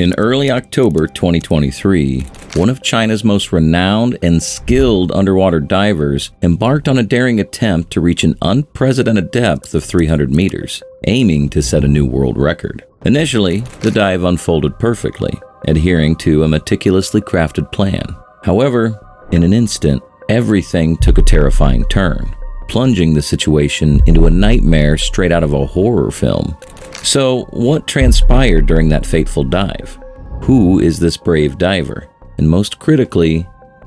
In early October 2023, one of China's most renowned and skilled underwater divers embarked on a daring attempt to reach an unprecedented depth of 300 meters, aiming to set a new world record. Initially, the dive unfolded perfectly, adhering to a meticulously crafted plan. However, in an instant, everything took a terrifying turn, plunging the situation into a nightmare straight out of a horror film. So, what transpired during that fateful dive? Who is this brave diver? And most critically,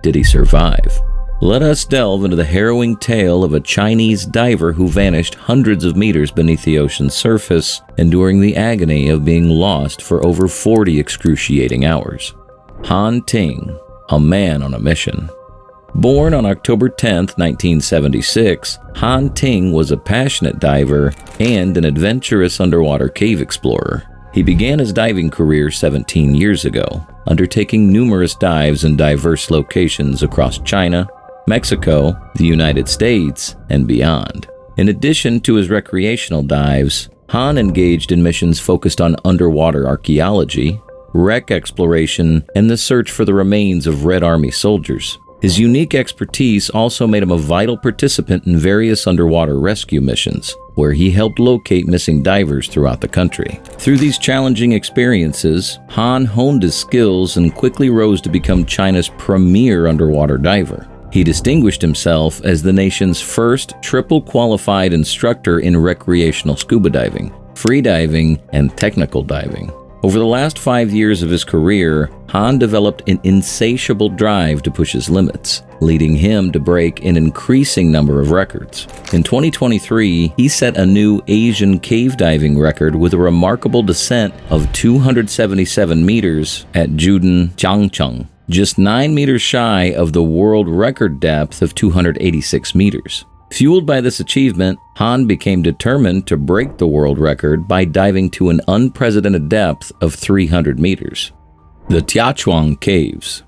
did he survive? Let us delve into the harrowing tale of a Chinese diver who vanished hundreds of meters beneath the ocean's surface, enduring the agony of being lost for over 40 excruciating hours. Han Ting, a man on a mission. Born on October 10, 1976, Han Ting was a passionate diver and an adventurous underwater cave explorer. He began his diving career 17 years ago, undertaking numerous dives in diverse locations across China, Mexico, the United States, and beyond. In addition to his recreational dives, Han engaged in missions focused on underwater archaeology, wreck exploration, and the search for the remains of Red Army soldiers. His unique expertise also made him a vital participant in various underwater rescue missions, where he helped locate missing divers throughout the country. Through these challenging experiences, Han honed his skills and quickly rose to become China's premier underwater diver. He distinguished himself as the nation's first triple-qualified instructor in recreational scuba diving, free diving, and technical diving. Over the last 5 years of his career, Han developed an insatiable drive to push his limits, leading him to break an increasing number of records. In 2023, he set a new Asian cave diving record with a remarkable descent of 277 meters at Juden Chengjiang, just 9 meters shy of the world record depth of 286 meters. Fueled by this achievement, Han became determined to break the world record by diving to an unprecedented depth of 300 meters. The Tianchuang Caves.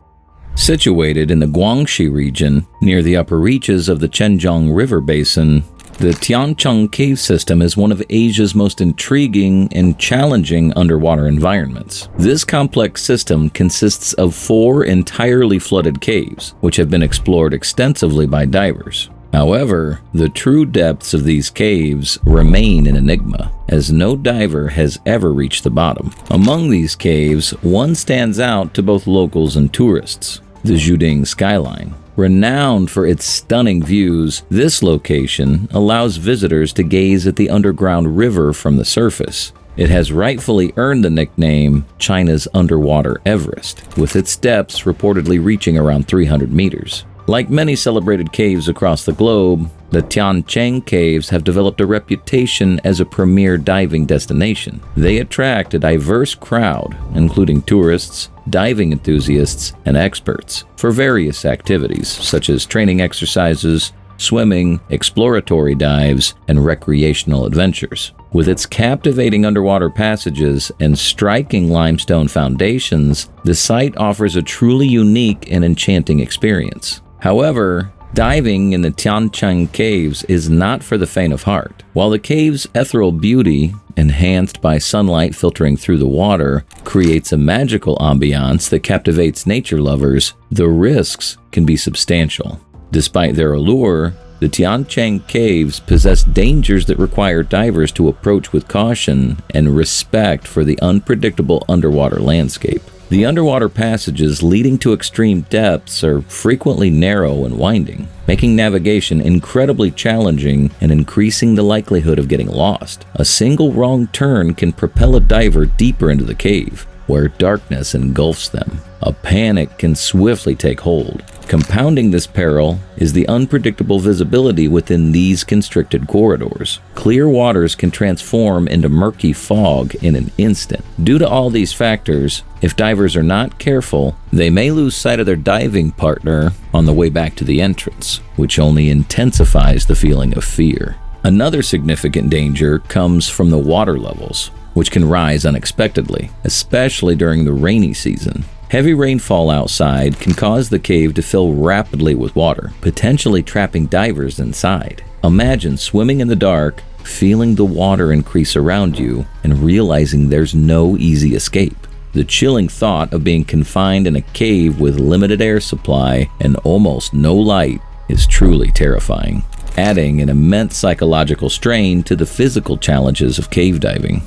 Situated in the Guangxi region, near the upper reaches of the Chengjiang River Basin, the Tianchuang Cave system is one of Asia's most intriguing and challenging underwater environments. This complex system consists of 4 entirely flooded caves, which have been explored extensively by divers. However, the true depths of these caves remain an enigma, as no diver has ever reached the bottom. Among these caves, one stands out to both locals and tourists: the Zhuding skyline. Renowned for its stunning views, this location allows visitors to gaze at the underground river from the surface. It has rightfully earned the nickname China's underwater Everest, with its depths reportedly reaching around 300 meters. Like many celebrated caves across the globe, the Tianchuang Caves have developed a reputation as a premier diving destination. They attract a diverse crowd, including tourists, diving enthusiasts, and experts, for various activities such as training exercises, swimming, exploratory dives, and recreational adventures. With its captivating underwater passages and striking limestone foundations, the site offers a truly unique and enchanting experience. However, diving in the Tianchuang Caves is not for the faint of heart. While the cave's ethereal beauty, enhanced by sunlight filtering through the water, creates a magical ambiance that captivates nature lovers, the risks can be substantial. Despite their allure, the Tianchuang Caves possess dangers that require divers to approach with caution and respect for the unpredictable underwater landscape. The underwater passages leading to extreme depths are frequently narrow and winding, making navigation incredibly challenging and increasing the likelihood of getting lost. A single wrong turn can propel a diver deeper into the cave, where darkness engulfs them. A panic can swiftly take hold. Compounding this peril is the unpredictable visibility within these constricted corridors. Clear waters can transform into murky fog in an instant. Due to all these factors, if divers are not careful, they may lose sight of their diving partner on the way back to the entrance, which only intensifies the feeling of fear. Another significant danger comes from the water levels, which can rise unexpectedly, especially during the rainy season. Heavy rainfall outside can cause the cave to fill rapidly with water, potentially trapping divers inside. Imagine swimming in the dark, feeling the water increase around you, and realizing there's no easy escape. The chilling thought of being confined in a cave with limited air supply and almost no light is truly terrifying, adding an immense psychological strain to the physical challenges of cave diving.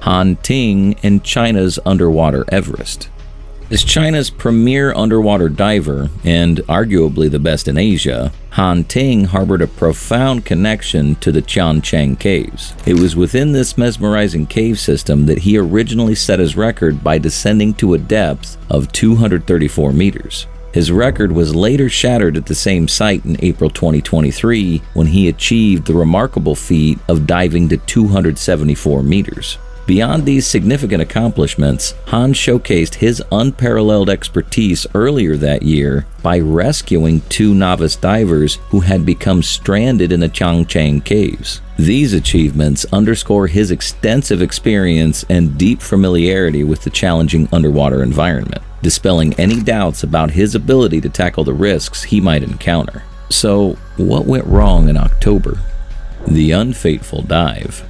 Han Ting and China's underwater Everest. As China's premier underwater diver, and arguably the best in Asia, Han Ting harbored a profound connection to the Tianchuang Caves. It was within this mesmerizing cave system that he originally set his record by descending to a depth of 234 meters. His record was later shattered at the same site in April 2023 when he achieved the remarkable feat of diving to 274 meters. Beyond these significant accomplishments, Han showcased his unparalleled expertise earlier that year by rescuing 2 novice divers who had become stranded in the Chengjiang Caves. These achievements underscore his extensive experience and deep familiarity with the challenging underwater environment, dispelling any doubts about his ability to tackle the risks he might encounter. So, what went wrong in October? The Unfateful Dive.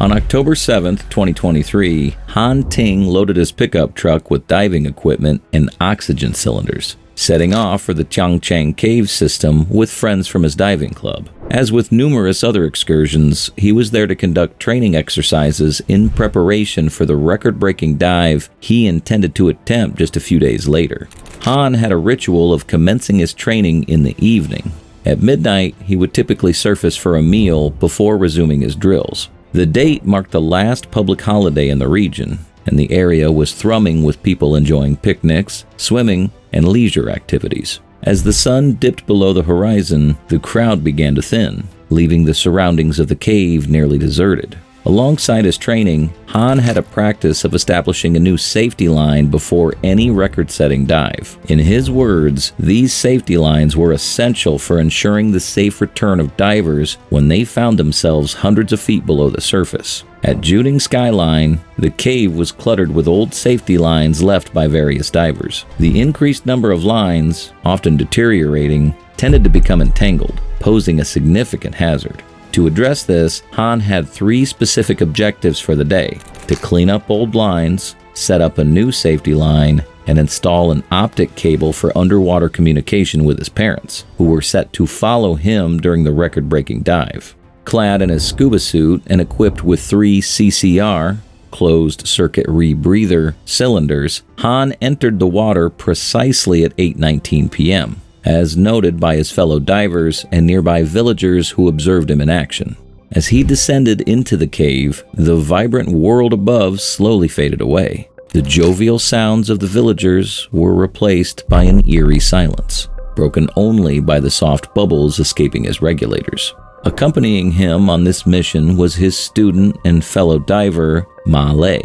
On October 7, 2023, Han Ting loaded his pickup truck with diving equipment and oxygen cylinders, setting off for the Chengjiang Caves system with friends from his diving club. As with numerous other excursions, he was there to conduct training exercises in preparation for the record-breaking dive he intended to attempt just a few days later. Han had a ritual of commencing his training in the evening. At midnight, he would typically surface for a meal before resuming his drills. The date marked the last public holiday in the region, and the area was thrumming with people enjoying picnics, swimming, and leisure activities. As the sun dipped below the horizon, the crowd began to thin, leaving the surroundings of the cave nearly deserted. Alongside his training, Han had a practice of establishing a new safety line before any record-setting dive. In his words, these safety lines were essential for ensuring the safe return of divers when they found themselves hundreds of feet below the surface. At Juting Skyline, the cave was cluttered with old safety lines left by various divers. The increased number of lines, often deteriorating, tended to become entangled, posing a significant hazard. To address this, Han had 3 specific objectives for the day: to clean up old lines, set up a new safety line, and install an optic cable for underwater communication with his parents, who were set to follow him during the record-breaking dive. Clad in his scuba suit and equipped with 3 CCR, closed-circuit rebreather, cylinders, Han entered the water precisely at 8:19 p.m., as noted by his fellow divers and nearby villagers who observed him in action. As he descended into the cave, the vibrant world above slowly faded away. The jovial sounds of the villagers were replaced by an eerie silence, broken only by the soft bubbles escaping his regulators. Accompanying him on this mission was his student and fellow diver, Ma Lei.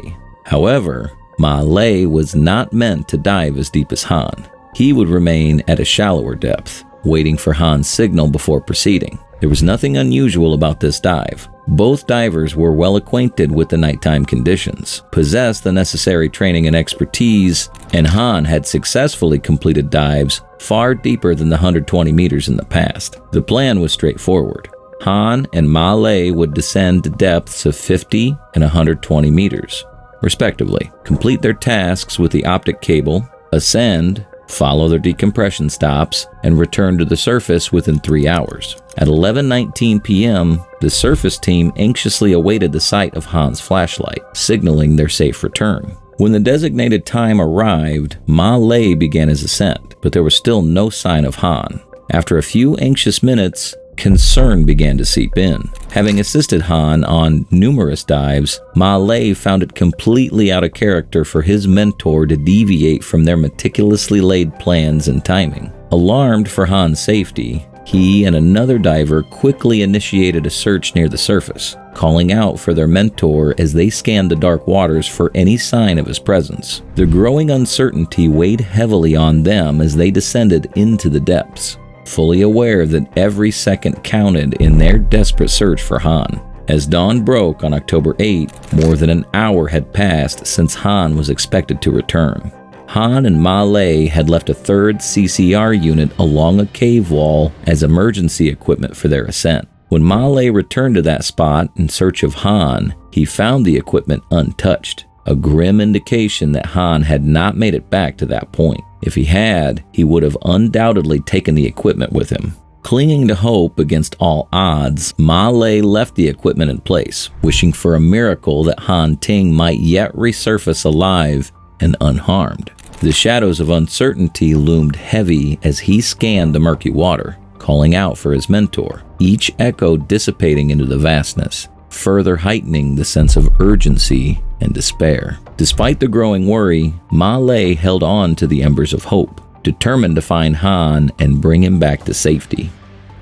However, Ma Lei was not meant to dive as deep as Han. He would remain at a shallower depth, waiting for Han's signal before proceeding. There was nothing unusual about this dive. Both divers were well acquainted with the nighttime conditions, possessed the necessary training and expertise, and Han had successfully completed dives far deeper than the 120 meters in the past. The plan was straightforward. Han and Ma Lei would descend to depths of 50 and 120 meters, respectively, complete their tasks with the optic cable, ascend, follow their decompression stops, and return to the surface within 3 hours. At 11:19 p.m., the surface team anxiously awaited the sight of Han's flashlight, signaling their safe return. When the designated time arrived, Ma Lei began his ascent, but there was still no sign of Han. After a few anxious minutes, concern began to seep in. Having assisted Han on numerous dives, Ma Lei found it completely out of character for his mentor to deviate from their meticulously laid plans and timing. Alarmed for Han's safety, he and another diver quickly initiated a search near the surface, calling out for their mentor as they scanned the dark waters for any sign of his presence. The growing uncertainty weighed heavily on them as they descended into the depths, fully aware that every second counted in their desperate search for Han. As dawn broke on October 8, more than an hour had passed since Han was expected to return. Han and Ma Lei had left a 3rd CCR unit along a cave wall as emergency equipment for their ascent. When Ma Lei returned to that spot in search of Han, he found the equipment untouched. a grim indication that Han had not made it back to that point. If he had, he would have undoubtedly taken the equipment with him. Clinging to hope against all odds, Ma Lei left the equipment in place, wishing for a miracle that Han Ting might yet resurface alive and unharmed. The shadows of uncertainty loomed heavy as he scanned the murky water, calling out for his mentor, each echo dissipating into the vastness, further heightening the sense of urgency and despair. Despite the growing worry, Ma Lei held on to the embers of hope, determined to find Han and bring him back to safety.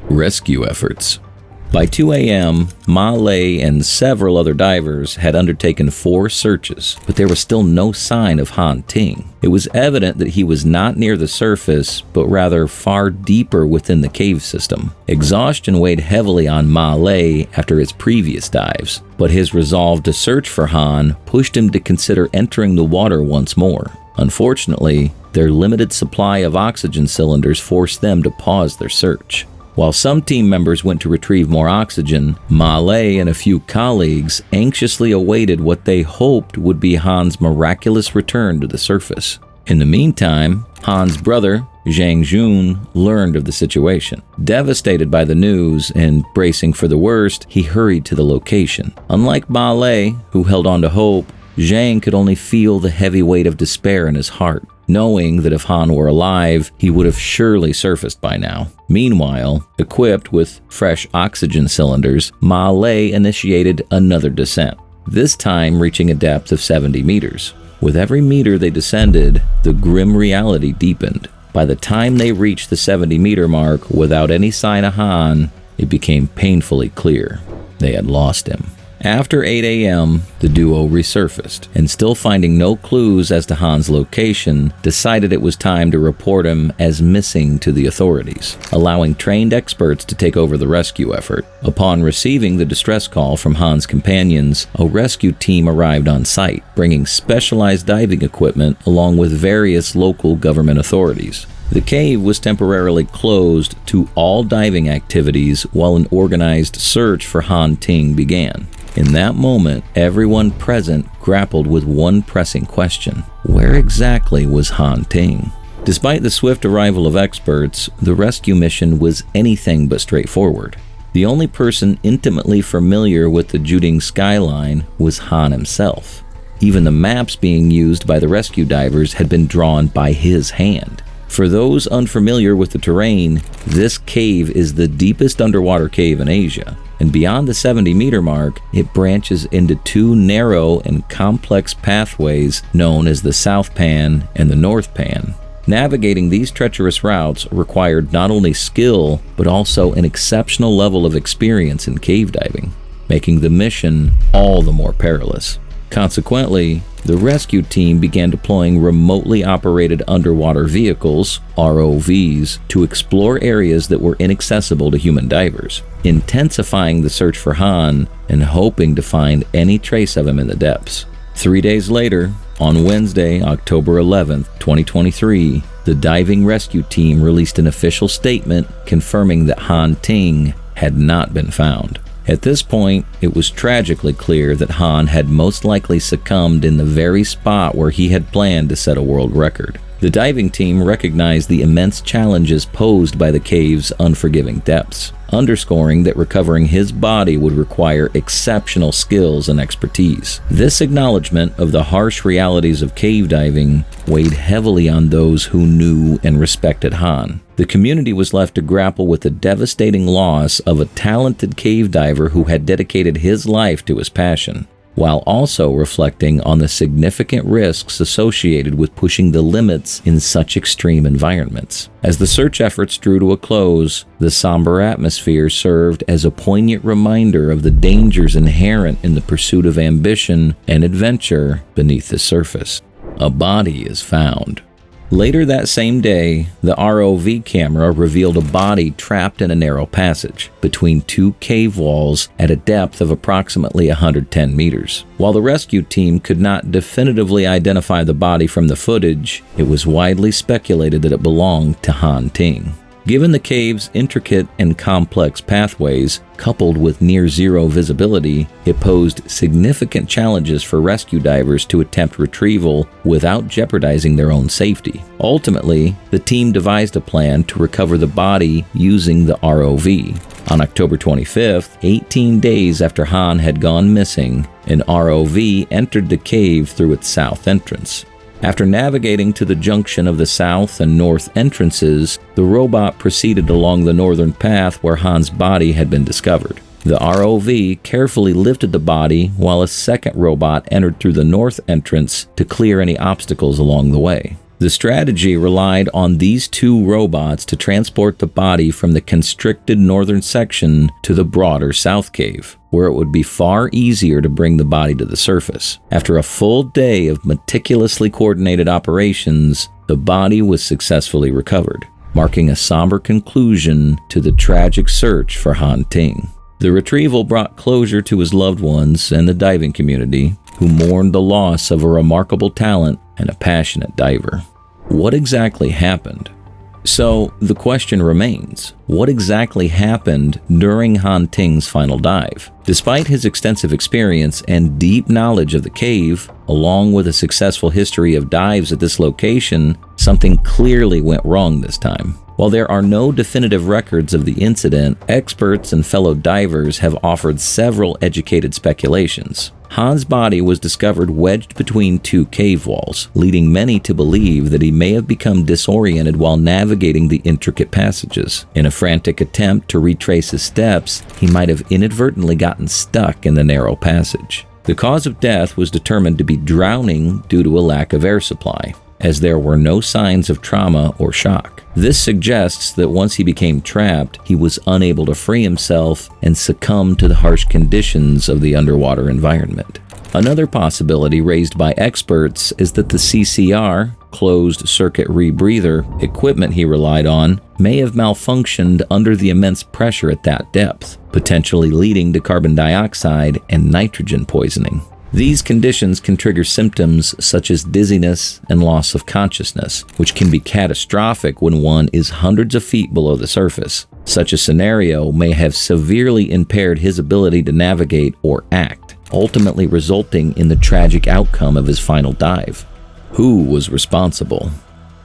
Rescue efforts. By 2 a.m., Ma Lei and several other divers had undertaken 4 searches, but there was still no sign of Han Ting. It was evident that he was not near the surface, but rather far deeper within the cave system. Exhaustion weighed heavily on Ma Lei after his previous dives, but his resolve to search for Han pushed him to consider entering the water once more. Unfortunately, their limited supply of oxygen cylinders forced them to pause their search. While some team members went to retrieve more oxygen, Ma Lei and a few colleagues anxiously awaited what they hoped would be Han's miraculous return to the surface. In the meantime, Han's brother, Zhang Jun, learned of the situation. Devastated by the news and bracing for the worst, he hurried to the location. Unlike Ma Lei, who held on to hope, Zhang could only feel the heavy weight of despair in his heart, knowing that if Han were alive, he would have surely surfaced by now. Meanwhile, equipped with fresh oxygen cylinders, Ma Lei initiated another descent, this time reaching a depth of 70 meters. With every meter they descended, the grim reality deepened. By the time they reached the 70-meter mark without any sign of Han, it became painfully clear they had lost him. After 8 a.m., the duo resurfaced, and still finding no clues as to Han's location, decided it was time to report him as missing to the authorities, allowing trained experts to take over the rescue effort. Upon receiving the distress call from Han's companions, a rescue team arrived on site, bringing specialized diving equipment along with various local government authorities. The cave was temporarily closed to all diving activities while an organized search for Han Ting began. In that moment, everyone present grappled with one pressing question: where exactly was Han Ting? Despite the swift arrival of experts, the rescue mission was anything but straightforward. The only person intimately familiar with the Juding skyline was Han himself. Even the maps being used by the rescue divers had been drawn by his hand. For those unfamiliar with the terrain, this cave is the deepest underwater cave in Asia, and beyond the 70-meter mark, it branches into 2 narrow and complex pathways known as the South Pan and the North Pan. Navigating these treacherous routes required not only skill, but also an exceptional level of experience in cave diving, making the mission all the more perilous. Consequently, the rescue team began deploying remotely operated underwater vehicles, ROVs, to explore areas that were inaccessible to human divers, intensifying the search for Han and hoping to find any trace of him in the depths. 3 days later, on Wednesday, October 11, 2023, the diving rescue team released an official statement confirming that Han Ting had not been found. At this point, it was tragically clear that Han had most likely succumbed in the very spot where he had planned to set a world record. The diving team recognized the immense challenges posed by the cave's unforgiving depths, underscoring that recovering his body would require exceptional skills and expertise. This acknowledgement of the harsh realities of cave diving weighed heavily on those who knew and respected Han. The community was left to grapple with the devastating loss of a talented cave diver who had dedicated his life to his passion, while also reflecting on the significant risks associated with pushing the limits in such extreme environments. As the search efforts drew to a close, the somber atmosphere served as a poignant reminder of the dangers inherent in the pursuit of ambition and adventure beneath the surface. A body is found. Later that same day, the ROV camera revealed a body trapped in a narrow passage between 2 cave walls at a depth of approximately 110 meters. While the rescue team could not definitively identify the body from the footage, it was widely speculated that it belonged to Han Ting. Given the cave's intricate and complex pathways, coupled with near-zero visibility, it posed significant challenges for rescue divers to attempt retrieval without jeopardizing their own safety. Ultimately, the team devised a plan to recover the body using the ROV. On October 25th, 18 days after Han had gone missing, an ROV entered the cave through its south entrance. After navigating to the junction of the south and north entrances, the robot proceeded along the northern path where Han's body had been discovered. The ROV carefully lifted the body while a second robot entered through the north entrance to clear any obstacles along the way. The strategy relied on these two robots to transport the body from the constricted northern section to the broader south cave, where it would be far easier to bring the body to the surface. After a full day of meticulously coordinated operations, the body was successfully recovered, marking a somber conclusion to the tragic search for Han Ting. The retrieval brought closure to his loved ones and the diving community, who mourned the loss of a remarkable talent and a passionate diver. What exactly happened? So the question remains, what exactly happened during Han Ting's final dive? Despite his extensive experience and deep knowledge of the cave, along with a successful history of dives at this location, something clearly went wrong this time. While there are no definitive records of the incident, experts and fellow divers have offered several educated speculations. Han's body was discovered wedged between two cave walls, leading many to believe that he may have become disoriented while navigating the intricate passages. In a frantic attempt to retrace his steps, he might have inadvertently gotten stuck in the narrow passage. The cause of death was determined to be drowning due to a lack of air supply, as there were no signs of trauma or shock. This suggests that once he became trapped, he was unable to free himself and succumbed to the harsh conditions of the underwater environment. Another possibility raised by experts is that the CCR, closed circuit rebreather, equipment he relied on, may have malfunctioned under the immense pressure at that depth, potentially leading to carbon dioxide and nitrogen poisoning. These conditions can trigger symptoms such as dizziness and loss of consciousness, which can be catastrophic when one is hundreds of feet below the surface. Such a scenario may have severely impaired his ability to navigate or act, ultimately resulting in the tragic outcome of his final dive. Who was responsible?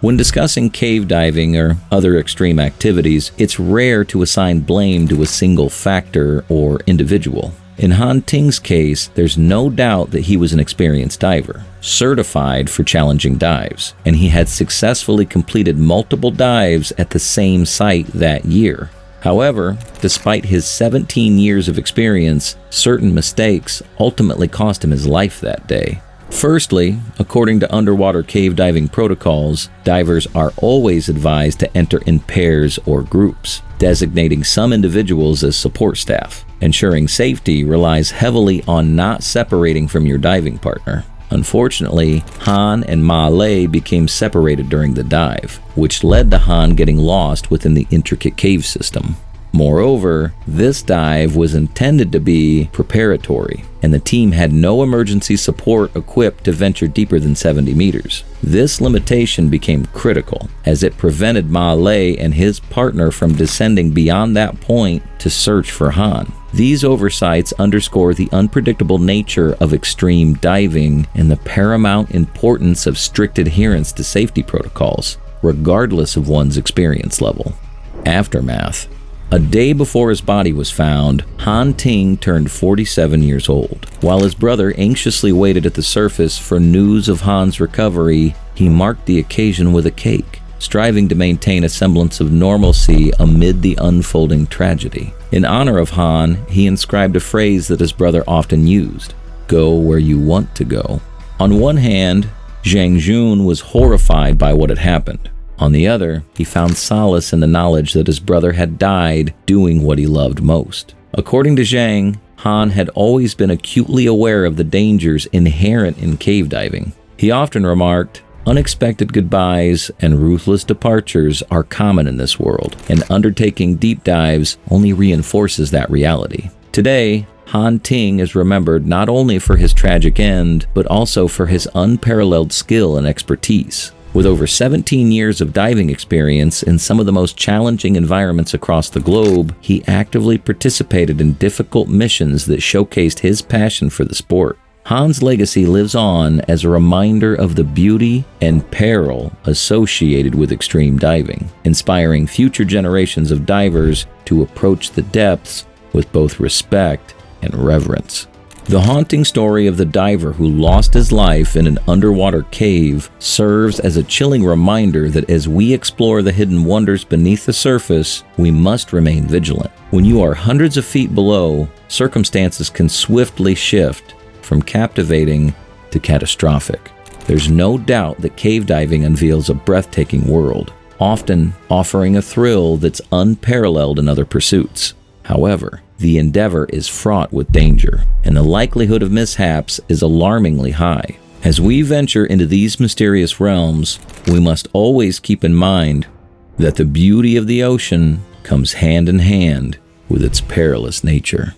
When discussing cave diving or other extreme activities, it's rare to assign blame to a single factor or individual. In Han Ting's case, there's no doubt that he was an experienced diver, certified for challenging dives, and he had successfully completed multiple dives at the same site that year. However, despite his 17 years of experience, certain mistakes ultimately cost him his life that day. Firstly, according to underwater cave diving protocols, divers are always advised to enter in pairs or groups, designating some individuals as support staff. Ensuring safety relies heavily on not separating from your diving partner. Unfortunately, Han and Ma Lei became separated during the dive, which led to Han getting lost within the intricate cave system. Moreover, this dive was intended to be preparatory, and the team had no emergency support equipped to venture deeper than 70 meters. This limitation became critical, as it prevented Ma Lei and his partner from descending beyond that point to search for Han. These oversights underscore the unpredictable nature of extreme diving and the paramount importance of strict adherence to safety protocols, regardless of one's experience level. Aftermath. A day before his body was found, Han Ting turned 47 years old. While his brother anxiously waited at the surface for news of Han's recovery, he marked the occasion with a cake, striving to maintain a semblance of normalcy amid the unfolding tragedy. In honor of Han, he inscribed a phrase that his brother often used: "Go where you want to go." On one hand, Zhang Jun was horrified by what had happened. On the other, he found solace in the knowledge that his brother had died doing what he loved most. According to Zhang, Han had always been acutely aware of the dangers inherent in cave diving. He often remarked, "Unexpected goodbyes and ruthless departures are common in this world, and undertaking deep dives only reinforces that reality." Today, Han Ting is remembered not only for his tragic end, but also for his unparalleled skill and expertise. With over 17 years of diving experience in some of the most challenging environments across the globe, he actively participated in difficult missions that showcased his passion for the sport. Han's legacy lives on as a reminder of the beauty and peril associated with extreme diving, inspiring future generations of divers to approach the depths with both respect and reverence. The haunting story of the diver who lost his life in an underwater cave serves as a chilling reminder that as we explore the hidden wonders beneath the surface, we must remain vigilant. When you are hundreds of feet below, circumstances can swiftly shift from captivating to catastrophic. There's no doubt that cave diving unveils a breathtaking world, often offering a thrill that's unparalleled in other pursuits. However, the endeavor is fraught with danger, and the likelihood of mishaps is alarmingly high. As we venture into these mysterious realms, we must always keep in mind that the beauty of the ocean comes hand in hand with its perilous nature.